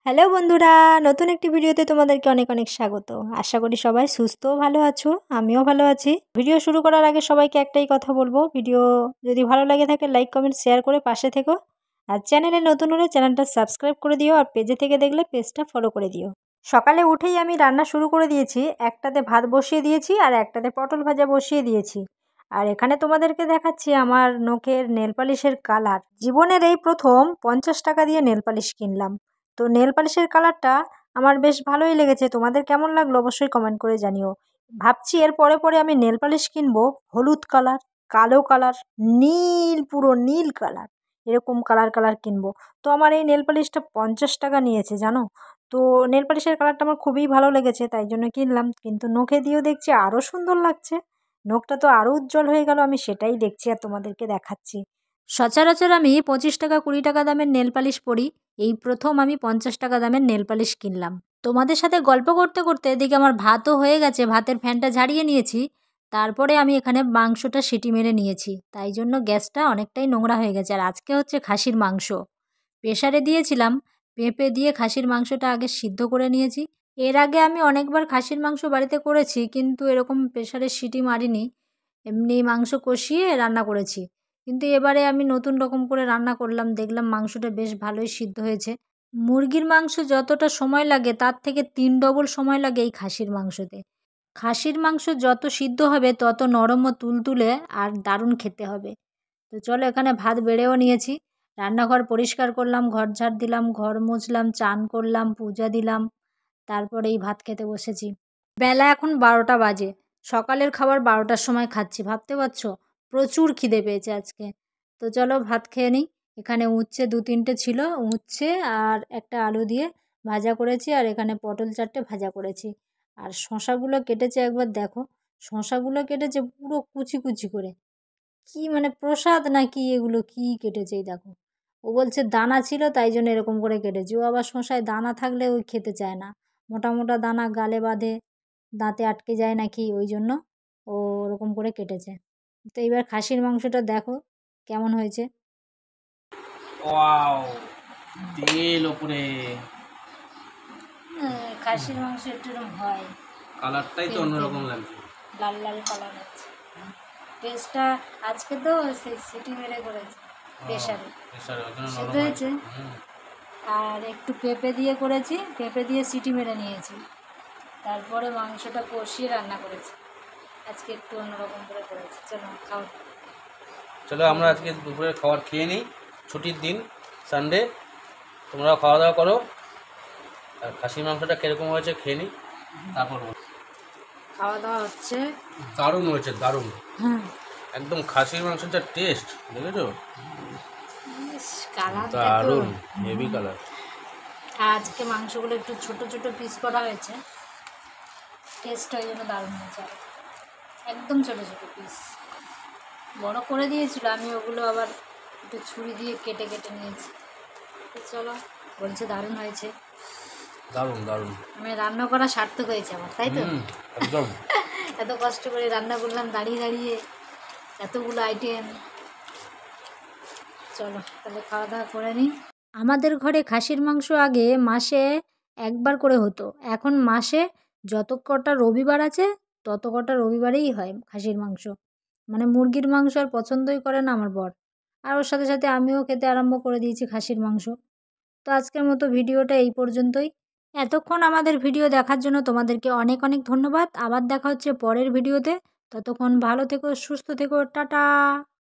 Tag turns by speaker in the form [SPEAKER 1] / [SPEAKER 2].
[SPEAKER 1] Hello বন্ধুরা, নতুন একটি ভিডিওতে তোমাদেরকে অনেক অনেক স্বাগত। আশা করি সবাই সুস্থ ও ভালো আছো। আমিও ভালো আছি। ভিডিও শুরু করার আগে সবাইকে একটাই কথা বলবো, ভিডিও যদি ভালো লাগে থাকে লাইক কমেন্ট শেয়ার করে পাশে থেকো। আর চ্যানেলে নতুন হলে চ্যানেলটা সাবস্ক্রাইব করে দিও, আর পেজে থেকে দেখলে পেজটা ফলো করে দিও। সকালে উঠেই আমি রান্না শুরু করে দিয়েছি। একটাতে ভাত বসিয়ে দিয়েছি আর একটাতে পটল ভাজা বসিয়ে দিয়েছি। আর এখানে তোমাদেরকে দেখাচ্ছি আমার নখের নেল পালিশের কালার। জীবনের এই প্রথম 50 টাকা দিয়ে নেল পালিশ কিনলাম। তো নেল পালিশের কালারটা আমার বেশ ভালোই লেগেছে। তোমাদের কেমন লাগলো অবশ্যই কমেন্ট করে জানিও। ভাবছি এর পরে পরে আমি নেল পালিশ কিনবো হলুদ কালার, কালো কালার, নীল, পুরো নীল কালার, এরকম কালার কালার কিনবো। তো আমার এই নেল পালিশটা 50 টাকা নিয়েছে জানো। তো নেল পালিশের কালারটা আমার খুবই ভালো লেগেছে, তাই জন্য কিনলাম। কিন্তু নখে দিয়েও দেখছি আরও সুন্দর লাগছে। নখটা তো আরও উজ্জ্বল হয়ে গেল, আমি সেটাই দেখছি আর তোমাদেরকে দেখাচ্ছি। সচরাচর আমি 25 টাকা 20 টাকা দামের নেল পালিশ পরি, এই প্রথম আমি 50 টাকা দামের নেল পালিশ কিনলাম। তোমাদের সাথে গল্প করতে করতে এদিকে আমার ভাতও হয়ে গেছে, ভাতের ফ্যানটা ঝাড়িয়ে নিয়েছি। তারপরে আমি এখানে মাংসটা সিটি মেরে নিয়েছি, তাই জন্য গ্যাসটা অনেকটাই নোংরা হয়ে গেছে। আর আজকে হচ্ছে খাসির মাংস, প্রেসারে দিয়েছিলাম। পেঁপে দিয়ে খাসির মাংসটা আগে সিদ্ধ করে নিয়েছি। এর আগে আমি অনেকবার খাসির মাংস বাড়িতে করেছি, কিন্তু এরকম প্রেসারে সিটি মারিনি, এমনি মাংস কষিয়ে রান্না করেছি। কিন্তু এবারে আমি নতুন রকম করে রান্না করলাম, দেখলাম মাংসটা বেশ ভালোই সিদ্ধ হয়েছে। মুরগির মাংস যতটা সময় লাগে তার থেকে 3 ডবল সময় লাগে এই খাসির মাংসতে। খাসির মাংস যত সিদ্ধ হবে তত নরম ও তুলতুলে আর দারুণ খেতে হবে। তো চলো, এখানে ভাত বেড়েও নিয়েছি। রান্নাঘর পরিষ্কার করলাম, ঘর ঝাড় দিলাম, ঘর মুছলাম, চান করলাম, পূজা দিলাম, তারপরে এই ভাত খেতে বসেছি। বেলা এখন 12টা বাজে। সকালের খাবার 12টার সময় খাচ্ছি, ভাবতে পারছো? প্রচুর খিদে পেয়েছে আজকে। তো চলো ভাত খেয়ে নিই। এখানে উচ্ছে 2-3টে ছিল, উচ্ছে আর একটা আলু দিয়ে ভাজা করেছি, আর এখানে পটল 4টে ভাজা করেছি। আর শশাগুলো কেটেছে একবার দেখো, শশাগুলো কেটেছে পুরো কুচি কুচি করে। কি মানে প্রসাদ নাকি এগুলো, কি কেটেছে এই দেখো। ও বলছে দানা ছিল তাই জন্য এরকম করে কেটেছি। ও আবার শশায় দানা থাকলে ওই খেতে চায় না, মোটা মোটা দানা গালে বাঁধে, দাঁতে আটকে যায় নাকি, ওই জন্য ও ওরকম করে কেটেছে। তো এইবার খাসির মাংসটা দেখো কেমন হয়েছে।
[SPEAKER 2] ওয়াও, তেল ওপরে,
[SPEAKER 1] খাসির মাংস একটু এরকম হয়,
[SPEAKER 2] কালারটাই তো অন্যরকম লাগছে।
[SPEAKER 1] লাল লাল কালার হচ্ছে। টেস্টটা আজকে তো সিটি মেরে করেছে প্রেশারে, সিদ্ধ হয়েছে। আর একটু পেঁপে দিয়ে করেছি, পেঁপে দিয়ে সিটি মেরে নিয়েছি, তারপরে মাংসটা কষিয়ে রান্না করেছি। আজকে একটু অন্যরকম করে করেছি। চলো খাও।
[SPEAKER 2] চলো আমরা আজকে দুপুরের খাবার খেয়ে নিই, ছুটির দিন সানডে। তোমরাও খাওয়া দাওয়া করো, আর খাসির মাংসটা কীরকম হয়েছে খেয়ে নিই, তারপর
[SPEAKER 1] খাওয়া দাওয়া হচ্ছে।
[SPEAKER 2] দারুণ হয়েছে, দারুণ।
[SPEAKER 1] হ্যাঁ,
[SPEAKER 2] একদম খাসির মাংসের যা টেস্ট, দেখেছো?
[SPEAKER 1] কালার
[SPEAKER 2] দারুণ, হেভি কালার।
[SPEAKER 1] আজকে মাংসগুলো একটু ছোট ছোট পিস করা হয়েছে, টেস্ট ওই জন্য দারুণ হয়েছে। একদম ছোট ছোট পিস, বড় করে দিয়েছিল, আমি ওগুলো আবার একটু ছুরি দিয়ে কেটে কেটে নিয়েছি। তো চলো, বলছে দারুণ হয়েছে।
[SPEAKER 2] দারুণ দারুণ,
[SPEAKER 1] আমি রান্না করা সার্থক হয়েছে আমার, তাই তো?
[SPEAKER 2] একদম।
[SPEAKER 1] এত কষ্ট করে রান্না করলাম দাঁড়িয়ে দাঁড়িয়ে, এতগুলো আইটেম। চলো তাহলে খাওয়া দাওয়া করে নিই। আমাদের ঘরে খাসির মাংস আগে মাসে একবার করে হতো, এখন মাসে যত কটা রবিবার আছে তত কটা রবিবারেই হয় খাসির মাংস। মানে মুরগির মাংস আর পছন্দই করে না আমার বর, আর ওর সাথে সাথে আমিও খেতে আরম্ভ করে দিয়েছি খাসির মাংস। তো আজকের মতো ভিডিওটা এই পর্যন্তই। এতক্ষণ আমাদের ভিডিও দেখার জন্য তোমাদেরকে অনেক অনেক ধন্যবাদ। আবার দেখা হচ্ছে পরের ভিডিওতে। ততক্ষণ ভালো থেকো, সুস্থ থেকো, টাটা।